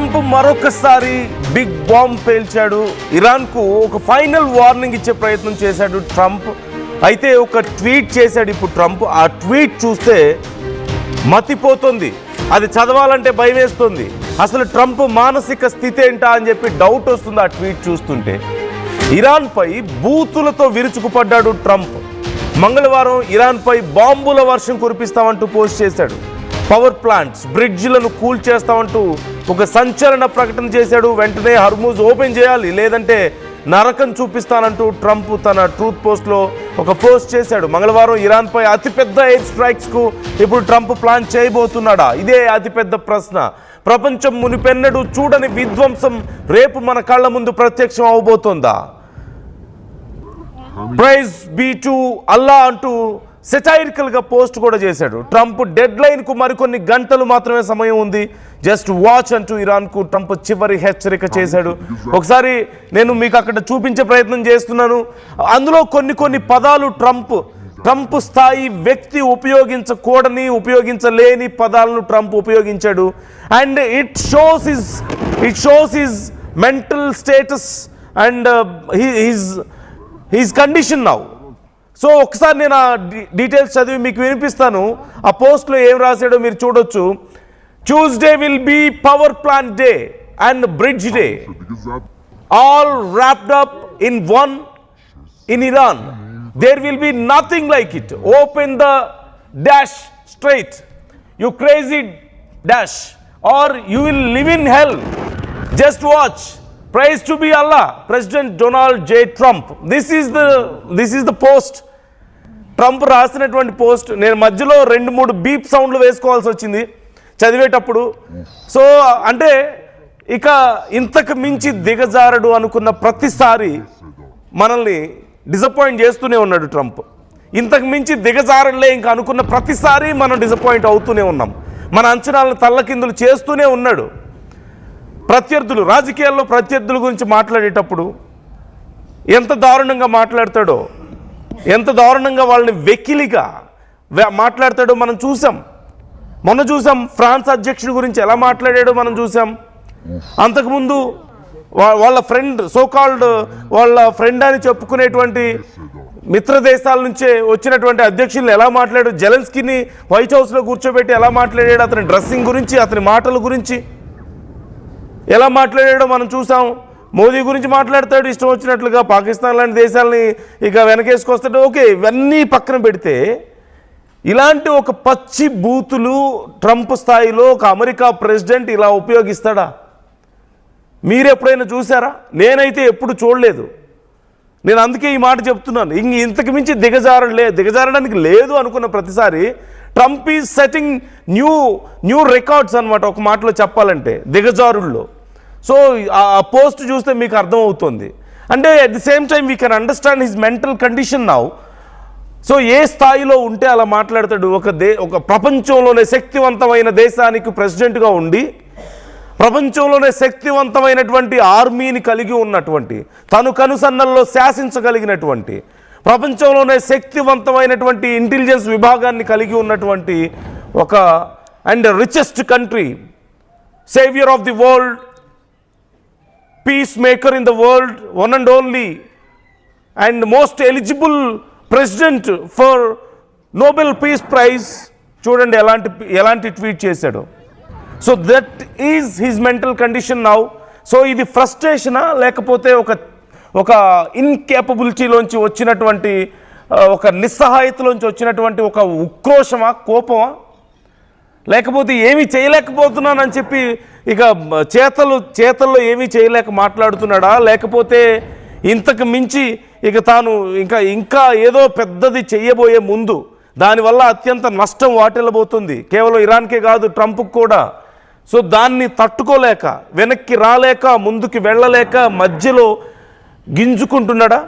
Trump మరొకసారి big bomb పేల్చాడు. ఇరాన్కు ఒక final warning ఇచ్చే ప్రయత్నం చేశాడు ట్రంప్. అయితే ఒక ట్వీట్ చేశాడు ఇప్పుడు ట్రంప్. ఆ ట్వీట్ చూస్తే మతిపోతుంది, అది చదవాలంటే భయం వేస్తుంది. అసలు ట్రంప్ మానసిక స్థితి ఏంటా అని చెప్పి డౌట్ వస్తుంది ఆ ట్వీట్ చూస్తుంటే. ఇరాన్పై బూతులతో విరుచుకుపడ్డాడు ట్రంప్. మంగళవారం ఇరాన్పై బాంబుల వర్షం కురిపిస్తామంటూ పోస్ట్ చేశాడు. పవర్ ప్లాంట్స్, బ్రిడ్జ్లను కూల్ చేస్తామంటూ ఒక సంచలన ప్రకటన చేశాడు. వెంటనే హర్మూజ్ ఓపెన్ చేయాలి, లేదంటే నరకం చూపిస్తానంటూ ట్రంప్ తన ట్రూత్ పోస్ట్లో ఒక పోస్ట్ చేశాడు. మంగళవారం ఇరాన్పై అతిపెద్ద ఎయిర్ స్ట్రైక్స్కు ఇప్పుడు ట్రంప్ ప్లాన్ చేయబోతున్నాడా? ఇదే అతిపెద్ద ప్రశ్న. ప్రపంచం మునిపెన్నడూ చూడని విధ్వంసం రేపు మన కళ్ళ ముందు ప్రత్యక్షం అవబోతోందా? ప్రైజ్ బీ టు అల్లా అంటూ సెటైరికల్ గా పోస్ట్ కూడా చేశాడు ట్రంప్. డెడ్ లైన్ కు మరికొన్ని గంటలు మాత్రమే సమయం ఉంది, జస్ట్ వాచ్ అంటూ ఇరాన్ కు ట్రంప్ చివరి హెచ్చరిక చేశాడు. ఒకసారి నేను మీకు అక్కడ చూపించే ప్రయత్నం చేస్తున్నాను. అందులో కొన్ని పదాలు ట్రంప్ స్థాయి వ్యక్తి ఉపయోగించలేని పదాలను ట్రంప్ ఉపయోగించాడు. And it shows his mental status and his condition now. So ఒకసారి నేను ఆ డీటెయిల్స్ చదివి మీకు వినిపిస్తాను. ఆ పోస్ట్లో ఏం రాశాడో మీరు చూడొచ్చు. Tuesday will be power plant day and bridge day, all wrapped up in one in Iran. There will be nothing like it. Open the dash straight, you crazy dash, or you will live in hell. Just watch. Praise to be Allah. President Donald J. Trump. This is the post. Trump రాసినటువంటి post. నేను మధ్యలో 2-3 beep సౌండ్లు వేసుకోవాల్సి వచ్చింది చదివేటప్పుడు. So అంటే ఇక ఇంతకు మించి దిగజారడు అనుకున్న ప్రతిసారి మనల్ని డిసప్పాయింట్ చేస్తూనే ఉన్నాడు ట్రంప్. ఇంతకు మించి దిగజారడలే ఇంకా అనుకున్న ప్రతిసారి మనం డిసప్పాయింట్ అవుతూనే ఉన్నాం. మన అంచనాలను తల్లకిందులు చేస్తూనే ఉన్నాడు. రాజకీయాల్లో ప్రత్యర్థుల గురించి మాట్లాడేటప్పుడు ఎంత దారుణంగా మాట్లాడతాడో, ఎంత దారుణంగా వాళ్ళని వెకిలిగా మాట్లాడతాడో మనం చూసాం. మొన్న చూసాం ఫ్రాన్స్ అధ్యక్షుడి గురించి ఎలా మాట్లాడాడో మనం చూసాం. అంతకుముందు వాళ్ళ ఫ్రెండ్, వాళ్ళ ఫ్రెండ్ అని చెప్పుకునేటువంటి మిత్ర దేశాల నుంచే వచ్చినటువంటి అధ్యక్షులు ఎలా మాట్లాడాడు, జెలెన్స్కీని వైట్ హౌస్లో కూర్చోబెట్టి ఎలా మాట్లాడాడు, అతని డ్రెస్సింగ్ గురించి, అతని మాటల గురించి ఎలా మాట్లాడాడో మనం చూసాం. మోదీ గురించి మాట్లాడతాడు ఇష్టం వచ్చినట్లుగా, పాకిస్తాన్ లాంటి దేశాలని ఇక వెనకేసుకొస్తాడు. ఓకే, ఇవన్నీ పక్కన పెడితే ఇలాంటి ఒక పచ్చి బూతులు ట్రంప్ స్థాయిలో ఒక అమెరికా ప్రెసిడెంట్ ఇలా ఉపయోగిస్తాడా? మీరు ఎప్పుడైనా చూసారా? నేనైతే ఎప్పుడు చూడలేదు. నేను అందుకే ఈ మాట చెప్తున్నాను. ఇంతకు మించి దిగజారడానికి లేదు అనుకున్న ప్రతిసారి Trump is setting new records అనమాట, ఒక మాటలో చెప్పాలంటే దిగజారుల్లో. సో ఆ పోస్ట్ చూస్తే మీకు అర్థమవుతుంది. అంటే at the same time we can understand his mental condition now. So ఏ స్థాయిలో ఉంటే అలా మాట్లాడతాడు. ఒక ప్రపంచంలోనే శక్తివంతమైన దేశానికి ప్రెసిడెంట్గా ఉండి, ప్రపంచంలోనే శక్తివంతమైనటువంటి ఆర్మీని కలిగి ఉన్నటువంటి, తను కనుసన్నల్లో శాసించగలిగినటువంటి, ప్రపంచంలోనే శక్తివంతమైనటువంటి ఇంటెలిజెన్స్ విభాగాన్ని కలిగి ఉన్నటువంటి ఒక and richest country, saviour of the world, peacemaker in the world, one and only and most eligible president for Nobel Peace Prize. చూడండి ఎలాంటి ట్వీట్ చేశాడు. So that is his mental condition now. So ఇది ఫ్రస్ట్రేషనా, లేకపోతే ఒక ఇన్కేపబిలిటీలోంచి వచ్చినటువంటి, ఒక నిస్సహాయతలోంచి వచ్చినటువంటి ఒక ఉక్రోషమా, కోపమా, లేకపోతే ఏమీ చేయలేకపోతున్నానని చెప్పి ఇక చేతల్లో ఏమీ చేయలేక మాట్లాడుతున్నాడా, లేకపోతే ఇంతకు మించి ఇక తాను ఇంకా ఏదో పెద్దది చెయ్యబోయే ముందు దానివల్ల అత్యంత నష్టం వాటిల్లబోతుంది, కేవలం ఇరాన్కే కాదు ట్రంప్కి కూడా. సో దాన్ని తట్టుకోలేక, వెనక్కి రాలేక, ముందుకు వెళ్ళలేక మధ్యలో గింజుకుంటున్నాడా?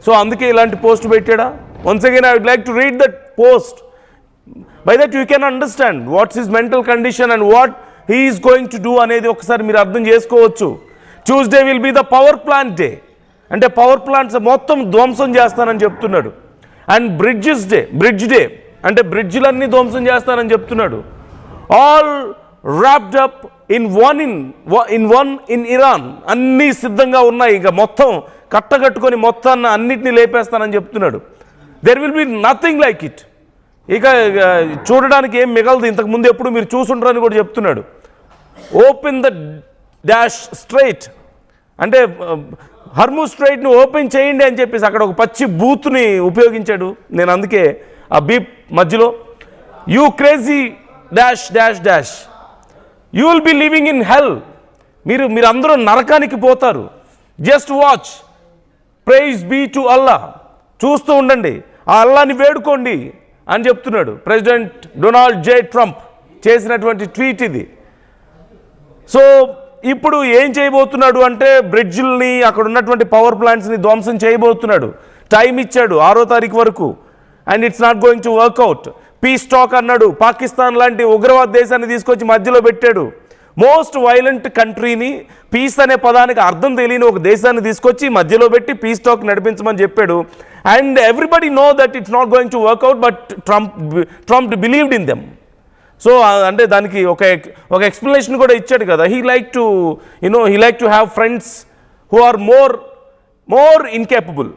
సో అందుకే ఇలాంటి పోస్ట్ పెట్టాడా? Once again I would like to read that post. By that you can understand what's his mental condition and what he is going to do అనేది ఒకసారి మీరు అర్థం చేసుకోవచ్చు. Tuesday will be the power plant day, అంటే power plants మొత్తం ధ్వంసం చేస్తానని చెప్తున్నాడు. అండ్ బ్రిడ్జ్ డే అంటే బ్రిడ్జ్లన్నీ ధ్వంసం చేస్తానని చెప్తున్నాడు. All wrapped up in Iran అన్నీ సిద్ధంగా ఉన్నాయి. ఇంకా మొత్తం కట్టగట్టుకొని మొత్తాన్ని అన్నిటినీ లేపేస్తానని చెప్తున్నాడు. There will be nothing like it. ఇక చూడడానికి ఏం మిగలదు. ఇంతకుముందు ఎప్పుడు మీరు చూసుంటారని కూడా చెప్తున్నాడు. ఓపెన్ ద డాష్ స్ట్రైట్ అంటే హర్మూజ్ స్ట్రైట్ని ఓపెన్ చేయండి అని చెప్పేసి అక్కడ ఒక పచ్చి బూత్ని ఉపయోగించాడు. నేను అందుకే ఆ బీప్ మధ్యలో you crazy dash dash dash you will be living in hell. మీరు అందరూ నరకానికి పోతారు. Just watch, praise be to Allah. చూస్తూ ఉండండి, ఆ అల్లాని వేడుకోండి అని చెప్తున్నాడు. ప్రెసిడెంట్ డొనాల్డ్ జే ట్రంప్ చేసినటువంటి ట్వీట్ ఇది. సో ఇప్పుడు ఏం చేయబోతున్నాడు అంటే బ్రిడ్జిల్ని, అక్కడ ఉన్నటువంటి పవర్ ప్లాంట్స్ని ధ్వంసం చేయబోతున్నాడు. టైం ఇచ్చాడు 6వ తారీఖు వరకు. And it's not going to work out. Peace talk అన్నాడు. పాకిస్తాన్ లాంటి ఉగ్రవాద దేశాన్ని తీసుకొచ్చి మధ్యలో పెట్టాడు. మోస్ట్ వైలెంట్ కంట్రీని, పీస్ అనే పదానికి అర్థం తెలియని ఒక దేశాన్ని తీసుకొచ్చి మధ్యలో పెట్టి పీస్ టాక్ నడిపించమని చెప్పాడు. And everybody know that it's not going to work out, but Trump believed in them. So అంటే దానికి ఒక ఎక్స్ప్లెనేషన్ కూడా ఇచ్చాడు కదా. He like to have friends who are more incapable.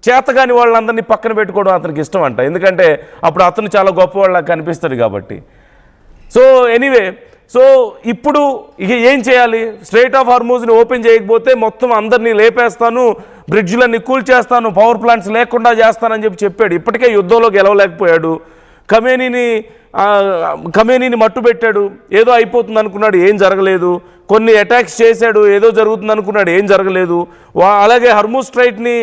చేతగాని వాళ్ళందరినీ పక్కన పెట్టుకోవడం అతనికి ఇష్టం అంట. ఎందుకంటే అప్పుడు అతను చాలా గొప్పవాళ్ళ కనిపిస్తాడు కాబట్టి. సో ఎనీవే, సో ఇప్పుడు ఇక ఏం చేయాలి? స్ట్రైట్ ఆఫ్ హార్మూజ్ని ఓపెన్ చేయకపోతే మొత్తం అందరినీ లేపేస్తాను, బ్రిడ్జ్లన్నీ కూల్చేస్తాను, పవర్ ప్లాంట్స్ లేకుండా చేస్తానని చెప్పాడు. ఇప్పటికే యుద్ధంలో గెలవలేకపోయాడు. ఖమేనీని మట్టు పెట్టాడు. ఏదో అయిపోతుంది అనుకున్నాడు, ఏం జరగలేదు. కొన్ని అటాక్స్ చేశాడు, ఏదో జరుగుతుంది అనుకున్నాడు, ఏం జరగలేదు. అలాగే హర్మూజ్ స్ట్రైట్ని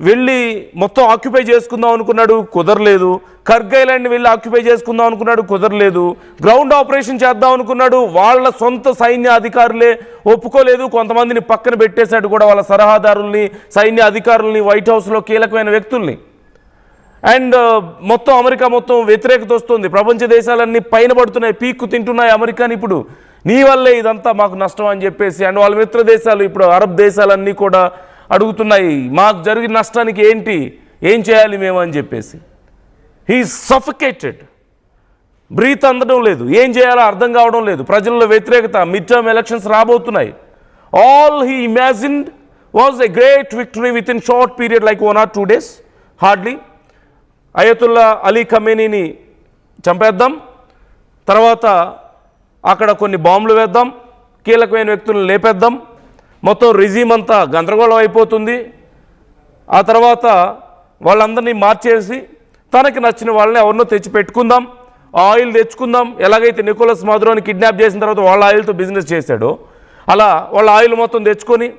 వెళ్ళి మొత్తం ఆక్యుపై చేసుకుందాం అనుకున్నాడు, కుదరలేదు. కర్గ్ ఐలాండ్ని వెళ్ళి ఆక్యుపై చేసుకుందాం అనుకున్నాడు, కుదరలేదు. గ్రౌండ్ ఆపరేషన్ చేద్దాం అనుకున్నాడు, వాళ్ళ సొంత సైన్య అధికారులే ఒప్పుకోలేదు. కొంతమందిని పక్కన పెట్టేశాడు కూడా, వాళ్ళ సలహాదారుల్ని, సైన్య అధికారుల్ని, వైట్ హౌస్లో కీలకమైన వ్యక్తుల్ని. అండ్ మొత్తం అమెరికా మొత్తం వ్యతిరేకత వస్తుంది. ప్రపంచ దేశాలన్నీ పైన పడుతున్నాయి, పీక్కు తింటున్నాయి అమెరికాని. ఇప్పుడు నీ వల్లే ఇదంతా మాకు నష్టం అని చెప్పేసి. అండ్ వాళ్ళ మిత్ర దేశాలు, ఇప్పుడు అరబ్ దేశాలన్నీ కూడా అడుగుతున్నాయి, మాకు జరిగిన నష్టానికి ఏం చేయాలి మేము అని చెప్పేసి. హీ సఫికేటెడ్. బ్రీత్ అందడం లేదు, ఏం చేయాలో అర్థం కావడం లేదు. ప్రజల్లో వ్యతిరేకత. మిడ్ టర్మ్ ఎలక్షన్స్ రాబోతున్నాయి. All he imagined was a great victory with in short period, like 1 or 2 days hardly. Ayatollah Ali ఖమేనీని చంపేద్దాం, తర్వాత అక్కడ కొన్ని బాంబులు వేద్దాం, కీలకమైన వ్యక్తులను లేపేద్దాం, మొత్తం రిజీమ్ అంతా గందరగోళం అయిపోతుంది. ఆ తర్వాత వాళ్ళందరినీ మార్చేసి తనకి నచ్చిన వాళ్ళని ఎవరినో తెచ్చి పెట్టుకుందాం, ఆయిల్ తెచ్చుకుందాం. ఎలాగైతే నికోలస్ మాదురోని కిడ్నాప్ చేసిన తర్వాత వాళ్ళ ఆయిల్తో బిజినెస్ చేశాడో అలా వాళ్ళ ఆయిల్ మొత్తం తెచ్చుకొని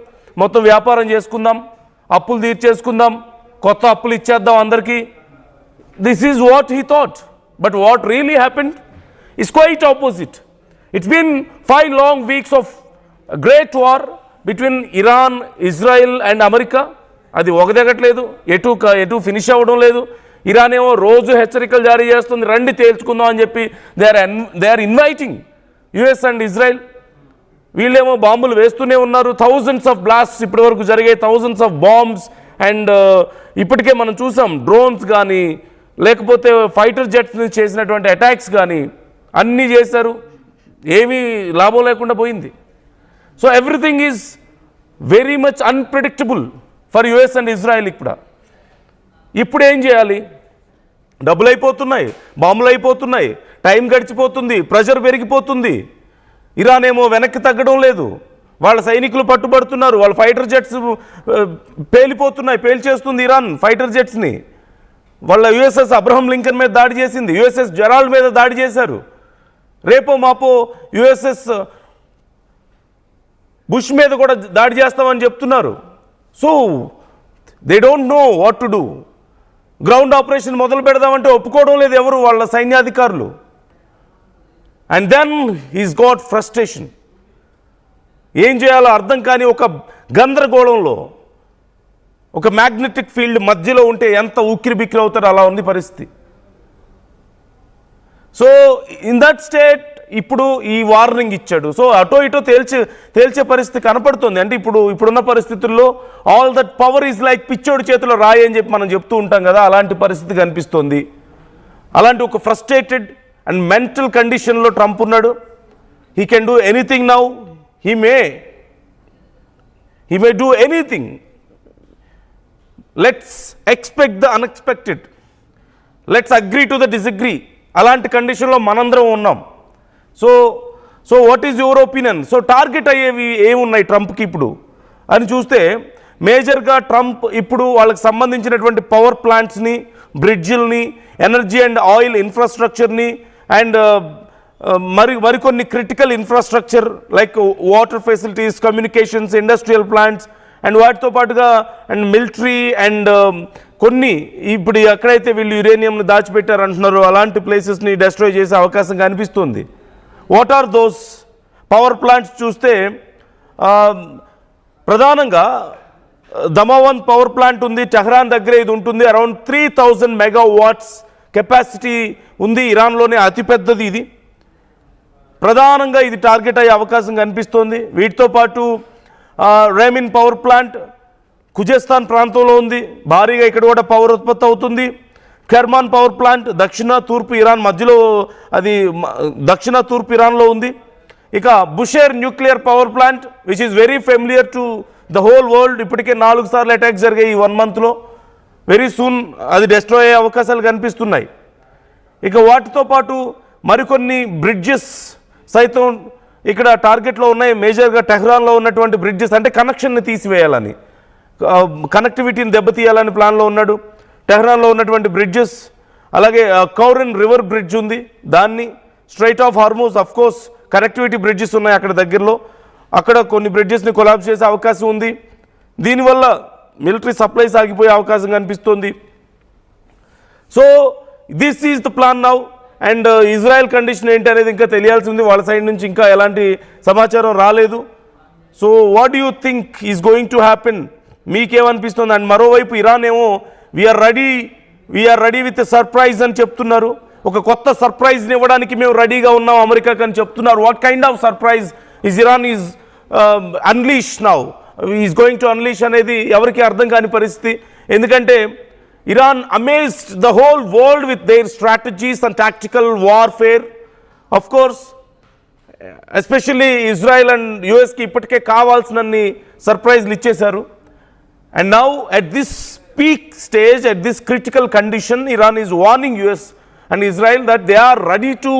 మొత్తం వ్యాపారం చేసుకుందాం, అప్పులు తీర్చేసుకుందాం, కొత్త అప్పులు ఇచ్చేద్దాం అందరికీ. This is what he thought. But what really happened is quite opposite. It's been 5 long weeks of a great war between Iran, Israel and America. అది ఒకదగట్లేదు, ఎటు ఫినిష్ అవ్వడం లేదు. ఇరాన్ ఏమో రోజు హెచ్చరికలు జారీ చేస్తుంది, రండి తేల్చుకుందాం అని చెప్పి. They are inviting US and Israel. వీళ్ళేమో బాంబులు వేస్తూనే ఉన్నారు. థౌజండ్స్ ఆఫ్ బ్లాస్ట్స్ ఇప్పటి వరకు జరిగాయి, థౌజండ్స్ ఆఫ్ బాంబ్స్. అండ్ ఇప్పటికే మనం చూసాం డ్రోన్స్ కానీ లేకపోతే ఫైటర్ జెట్స్ నుంచి చేసినటువంటి అటాక్స్ కానీ అన్నీ చేశారు. ఏమీ లాభం లేకుండా పోయింది. So everything is very much unpredictable for US and Israel. ఇప్పుడు ఏం చేయాలి? డబ్బులు అయిపోతున్నాయి, బాంబులు అయిపోతున్నాయి, టైం గడిచిపోతుంది, ప్రెషర్ పెరిగిపోతుంది. ఇరాన్ ఏమో వెనక్కి తగ్గడం లేదు, వాళ్ళ సైనికులు పట్టుబడుతున్నారు, వాళ్ళ ఫైటర్ జెట్స్ పేల్చేస్తుంది ఇరాన్ ఫైటర్ జెట్స్ని. వాళ్ళ యుఎస్ఎస్ అబ్రహం లింకన్ మీద దాడి చేసింది, యుఎస్ఎస్ జెరాల్డ్ మీద దాడి చేశారు. రేపో మాపో యుఎస్ఎస్ బుష్ మీద కూడా దాడి చేస్తామని చెప్తున్నారు. So they don't know what to do. Ground operation మొదలు పెడదామంటే ఒప్పుకోవడం లేదు ఎవరు, వాళ్ళ సైన్యాధికారులు. And then he's got frustration. ఏం చేయాలో అర్థం కాని ఒక గందరగోళంలో, ఒక మ్యాగ్నెటిక్ ఫీల్డ్ మధ్యలో ఉంటే ఎంత ఉక్కిరి బిక్కిరి అవుతారో అలా ఉంది పరిస్థితి. సో ఇన్ దట్ స్టేట్ ఇప్పుడు ఈ వార్నింగ్ ఇచ్చాడు. సో అటో ఇటో తేల్చే పరిస్థితి కనపడుతుంది. అంటే ఇప్పుడున్న పరిస్థితుల్లో all that power is like పిచ్చోడి చేతిలో రాయి అని చెప్పి మనం చెప్తూ ఉంటాం కదా, అలాంటి పరిస్థితి కనిపిస్తోంది. అలాంటి ఒక ఫ్రస్ట్రేటెడ్ అండ్ మెంటల్ కండిషన్లో ట్రంప్ ఉన్నాడు. he can do anything now. He may do anything. Let's expect the unexpected. Let's agree to the disagree. అలాంటి కండిషన్లో మనందరం ఉన్నాం. So what is your opinion? So target అయ్యేవి ఏమున్నాయి ట్రంప్కి ఇప్పుడు అని చూస్తే, మేజర్గా ట్రంప్ ఇప్పుడు వాళ్ళకి సంబంధించినటువంటి పవర్ ప్లాంట్స్ని, బ్రిడ్జిల్ని, ఎనర్జీ అండ్ ఆయిల్ ఇన్ఫ్రాస్ట్రక్చర్ని అండ్ మరికొన్ని critical infrastructure like water facilities, communications, industrial plants and వాటితో పాటుగా అండ్ మిలిటరీ అండ్ కొన్ని ఇప్పుడు ఎక్కడైతే వీళ్ళు యురేనియంని దాచిపెట్టారు అంటున్నారో అలాంటి ప్లేసెస్ని డెస్ట్రాయ్ చేసే అవకాశం కనిపిస్తుంది. What are those power plants చూస్తే ప్రధానంగా దమావన్ పవర్ ప్లాంట్ ఉంది, టెహ్రాన్ దగ్గర ఇది ఉంటుంది. అరౌండ్ 3000 మెగావాట్స్ కెపాసిటీ ఉంది, ఇరాన్లోనే అతిపెద్దది ఇది. ప్రధానంగా ఇది టార్గెట్ అయ్యే అవకాశం కనిపిస్తోంది. వీటితో పాటు రేమిన్ పవర్ ప్లాంట్ ఖుజేస్తాన్ ప్రాంతంలో ఉంది, భారీగా ఇక్కడ కూడా పవర్ ఉత్పత్తి అవుతుంది. కెర్మాన్ పవర్ ప్లాంట్ దక్షిణ తూర్పు ఇరాన్ మధ్యలో, అది దక్షిణ తూర్పు ఇరాన్లో ఉంది. ఇక Bushehr nuclear power plant which is very familiar to the whole world. ఇప్పటికే 4 సార్లు అటాక్స్ జరిగాయి ఈ 1 మంత్లో. వెరీ సూన్ అది డెస్ట్రాయ్ అయ్యే అవకాశాలు కనిపిస్తున్నాయి. ఇక వాటితో పాటు మరికొన్ని బ్రిడ్జెస్ సైతం ఇక్కడ టార్గెట్లో ఉన్నాయి. మేజర్గా టెహ్రాన్లో ఉన్నటువంటి బ్రిడ్జెస్, అంటే కనెక్షన్ని తీసివేయాలని, కనెక్టివిటీని దెబ్బతీయాలని ప్లాన్లో ఉన్నాడు. టెహ్రాన్లో ఉన్నటువంటి బ్రిడ్జెస్, అలాగే కౌరన్ రివర్ బ్రిడ్జ్ ఉంది, దాన్ని straight of Hormuz, of course connectivity bridges ఉన్నాయి అక్కడ దగ్గరలో, అక్కడ కొన్ని బ్రిడ్జెస్ని కొలాప్స్ చేసే అవకాశం ఉంది. దీనివల్ల మిలిటరీ సప్లైస్ ఆగిపోయే అవకాశం కనిపిస్తుంది. So this is the plan now. And Israel condition ఏంటి అనేది ఇంకా తెలియాల్సి ఉంది. వాళ్ళ సైడ్ నుంచి ఇంకా ఎలాంటి సమాచారం రాలేదు. So what do you think is going to happen? మీకేమనిపిస్తుంది? అండ్ మరోవైపు ఇరాన్ ఏమో వీఆర్ రెడీ విత్ సర్ప్రైజ్ అని చెప్తున్నారు. ఒక కొత్త సర్ప్రైజ్ని ఇవ్వడానికి మేము రెడీగా ఉన్నాం అమెరికాకి అని చెప్తున్నారు. What kind of surprise is Iran is unleash now, is going to unleash అనేది ఎవరికి అర్థం కాని పరిస్థితి. ఎందుకంటే Iran amazed the whole world with their strategies and tactical warfare. Of course especially Israel and యుఎస్కి ఇప్పటికే కావాల్సినన్ని సర్ప్రైజ్లు ఇచ్చేశారు. And now at this peak stage, at this critical condition, Iran is warning US and Israel that they are ready to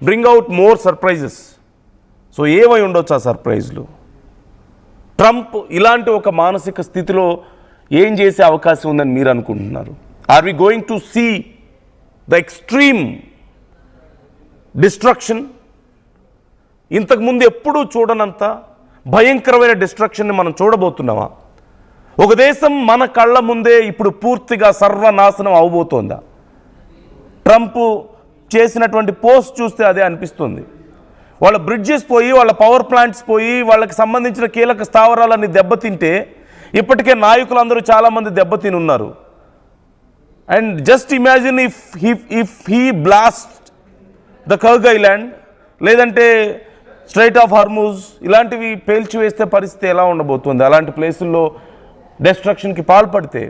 bring out more surprises. So ఏమై ఉండొచ్చు ఆ సర్ప్రైజ్లు? Trump ఇలాంటి ఒక మానసిక స్థితిలో ఏం చేసే అవకాశం ఉందని మీరు అనుకుంటున్నారు? Are we going to see the extreme destruction? ఇంతకుముందు ఎప్పుడూ చూడనంత భయంకరమైన డిస్ట్రక్షన్ని మనం చూడబోతున్నామా? ఒక దేశం మన కళ్ళ ముందే ఇప్పుడు పూర్తిగా సర్వనాశనం అవబోతోందా? ట్రంప్ చేసినటువంటి పోస్ట్ చూస్తే అదే అనిపిస్తుంది. వాళ్ళ బ్రిడ్జెస్ పోయి, వాళ్ళ పవర్ ప్లాంట్స్ పోయి, వాళ్ళకి సంబంధించిన కీలక స్థావరాలన్నీ దెబ్బతింటే ఇప్పటికే నాయకులందరూ చాలామంది దెబ్బతిని ఉన్నారు. And just imagine if he blast the Kharg island, లేదంటే స్ట్రైట్ ఆఫ్ హార్మూజ్, ఇలాంటివి పేల్చివేస్తే పరిస్థితి ఎలా ఉండబోతుంది? అలాంటి ప్లేసుల్లో డెస్ట్రక్షన్కి పాల్పడితే,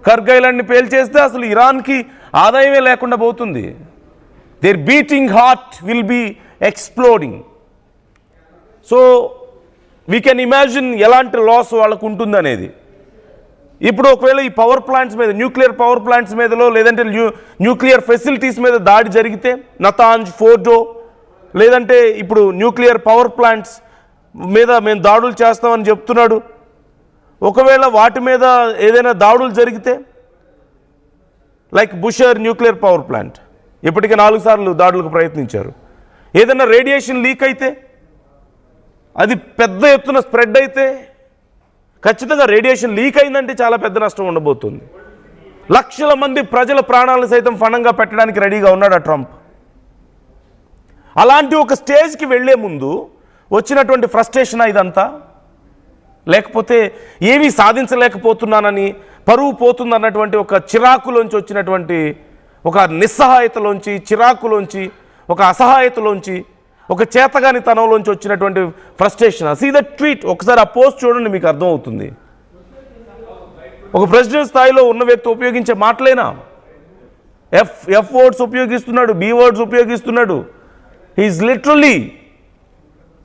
కర్గ్ ఐలాండ్ని పేల్చేస్తే అసలు ఇరాన్కి ఆదాయమే లేకుండా పోతుంది. Their beating heart will be exploding. So we can imagine ఎలాంటి లాస్ వాళ్ళకు ఉంటుందనేది. ఇప్పుడు ఒకవేళ ఈ పవర్ ప్లాంట్స్ మీద, న్యూక్లియర్ పవర్ ప్లాంట్స్ మీదలో, లేదంటే న్యూక్లియర్ ఫెసిలిటీస్ మీద దాడి జరిగితే, నతాంజ్, ఫోర్డో, లేదంటే ఇప్పుడు న్యూక్లియర్ పవర్ ప్లాంట్స్ మీద మేము దాడులు చేస్తామని చెప్తున్నాడు. ఒకవేళ వాటి మీద ఏదైనా దాడులు జరిగితే, లైక్ బుషర్ న్యూక్లియర్ పవర్ ప్లాంట్ ఇప్పటికే 4 సార్లు దాడులకు ప్రయత్నించారు. ఏదైనా రేడియేషన్ లీక్ అయితే, అది పెద్ద ఎత్తున స్ప్రెడ్ అయితే, ఖచ్చితంగా రేడియేషన్ లీక్ అయిందంటే చాలా పెద్ద నష్టం ఉండబోతుంది. లక్షల మంది ప్రజల ప్రాణాలను సైతం ఫణంగా పెట్టడానికి రెడీగా ఉన్నాడు ఆ ట్రంప్. అలాంటి ఒక స్టేజ్కి వెళ్లే ముందు వచ్చినటువంటి ఫ్రస్ట్రేషన్ ఇదంతా, లేకపోతే ఏమీ సాధించలేకపోతున్నానని, పరువు పోతుందన్నటువంటి ఒక చిరాకులోంచి వచ్చినటువంటి, ఒక నిస్సహాయతలోంచి, చిరాకులోంచి, ఒక అసహాయతలోంచి, ఒక చేతగాని తనంలోంచి వచ్చినటువంటి ఫ్రస్ట్రేషన్. సీ దట్ ట్వీట్, ఒకసారి ఆ పోస్ట్ చూడండి, మీకు అర్థమవుతుంది. ఒక ప్రెసిడెంట్ స్థాయిలో ఉన్న వ్యక్తి ఉపయోగించే మాటలేనా? ఎఫ్ వర్డ్స్ ఉపయోగిస్తున్నాడు, బి వర్డ్స్ ఉపయోగిస్తున్నాడు. హీఈస్ లిటరల్లీ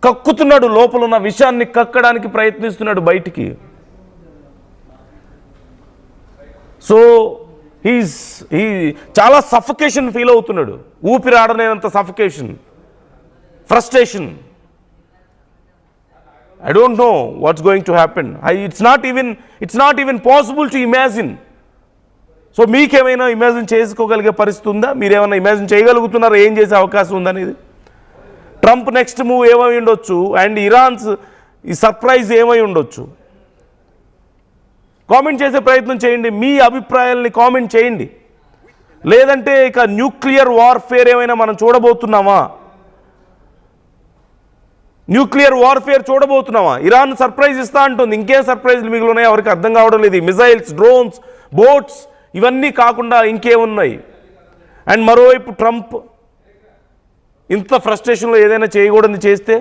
కక్కుతున్నాడు, లోపల ఉన్న విషయాన్ని కక్కడానికి ప్రయత్నిస్తున్నాడు బయటికి. సో చాలా సఫకేషన్ ఫీల్ అవుతున్నాడు, ఊపిరాడలేనంత suffocation, frustration. I don't know what's going to happen. It's not even possible to imagine. So మీకేమైనా ఇమాజిన్ చేసుకోగలిగే పరిస్థితి ఉందా? మీరేమైనా ఇమాజిన్ చేయగలుగుతున్నారా ఏం చేసే అవకాశం ఉందనేది? ట్రంప్ నెక్స్ట్ మూవ్ ఏమై ఉండొచ్చు, అండ్ ఇరాన్స్ ఈ సర్ప్రైజ్ ఏమై ఉండొచ్చు? కామెంట్ చేసే ప్రయత్నం చేయండి, మీ అభిప్రాయాల్ని కామెంట్ చేయండి. లేదంటే ఇక న్యూక్లియర్ వార్ఫేర్ ఏమైనా మనం చూడబోతున్నామా? న్యూక్లియర్ వార్ఫేర్ చూడబోతున్నామా? ఇరాన్ సర్ప్రైజ్ ఇస్తా అంటుంది, ఇంకేం సర్ప్రైజ్లు మిగిలినాయి ఎవరికి అర్థం కావడం లేదు. మిజైల్స్, డ్రోన్స్, బోట్స్ ఇవన్నీ కాకుండా ఇంకేమున్నాయి? అండ్ మరోవైపు ట్రంప్ ఇంత ఫ్రస్ట్రేషన్లో ఏదైనా చేయకూడదు చేస్తే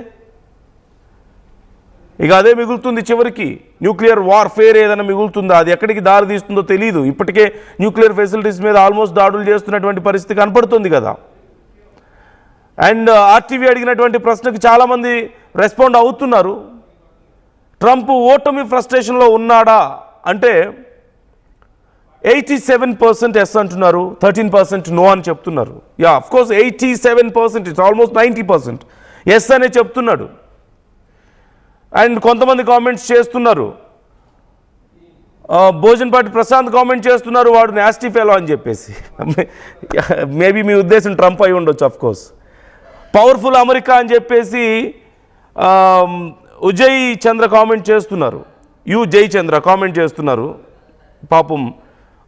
ఇక అదే మిగులుతుంది చివరికి. న్యూక్లియర్ వార్ఫేర్ ఏదైనా మిగులుతుందా? అది ఎక్కడికి దారి తీస్తుందో తెలియదు. ఇప్పటికే న్యూక్లియర్ ఫెసిలిటీస్ మీద ఆల్మోస్ట్ దాడులు చేస్తున్నటువంటి పరిస్థితి కనపడుతుంది కదా. అండ్ ఆర్టీవీ అడిగినటువంటి ప్రశ్నకు చాలామంది రెస్పాండ్ అవుతున్నారు. ట్రంప్ ఓటమి ఫ్రస్ట్రేషన్లో ఉన్నాడా అంటే 87% ఎస్ అంటున్నారు, 13% నో అని చెప్తున్నారు. Yeah, of course 87%, it's almost 90% yes అనే చెప్తున్నాడు. అండ్ కొంతమంది కామెంట్స్ చేస్తున్నారు, భోజనపాటి ప్రశాంత్ కామెంట్ చేస్తున్నారు, వాడు నాస్టీ ఫెలో అని చెప్పేసి. మేబీ మీ ఉద్దేశం ట్రంప్ అయి ఉండొచ్చు. అఫ్కోర్స్ పవర్ఫుల్ అమెరికా అని చెప్పేసి ఉజయ్ చంద్ర కామెంట్ చేస్తున్నారు, జై చంద్ర కామెంట్ చేస్తున్నారు. పాపం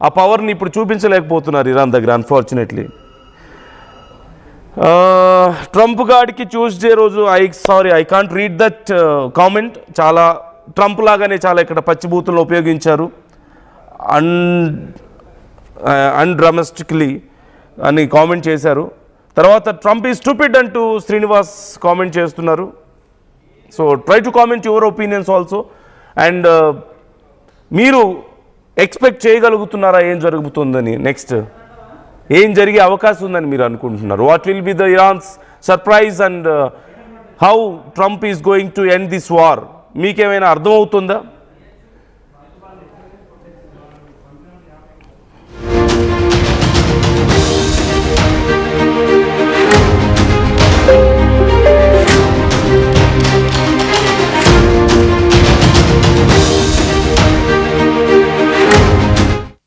ఆ పవర్ని ఇప్పుడు చూపించలేకపోతున్నారు ఇరాన్ దగ్గర, అన్ఫార్చునేట్లీ. ట్రంప్ గాడికి ట్యూస్డే రోజు I can't read that comment. చాలా ట్రంప్ లాగానే చాలా ఇక్కడ పచ్చిబూతులను ఉపయోగించారు, అన్డ్రమెస్టిక్లీ అని కామెంట్ చేశారు. తర్వాత ట్రంప్ ఈ స్టూపిడ్ అంటూ శ్రీనివాస్ కామెంట్ చేస్తున్నారు. So try to comment your opinions also. And మీరు ఎక్స్పెక్ట్ చేయగలుగుతున్నారా ఏం జరుగుతుందని, నెక్స్ట్ ఏం జరిగే అవకాశం ఉందని మీరు అనుకుంటున్నారు? What will be the Iran's surprise and how Trump is going to end this war? మీకేమైనా అర్థమవుతుందా?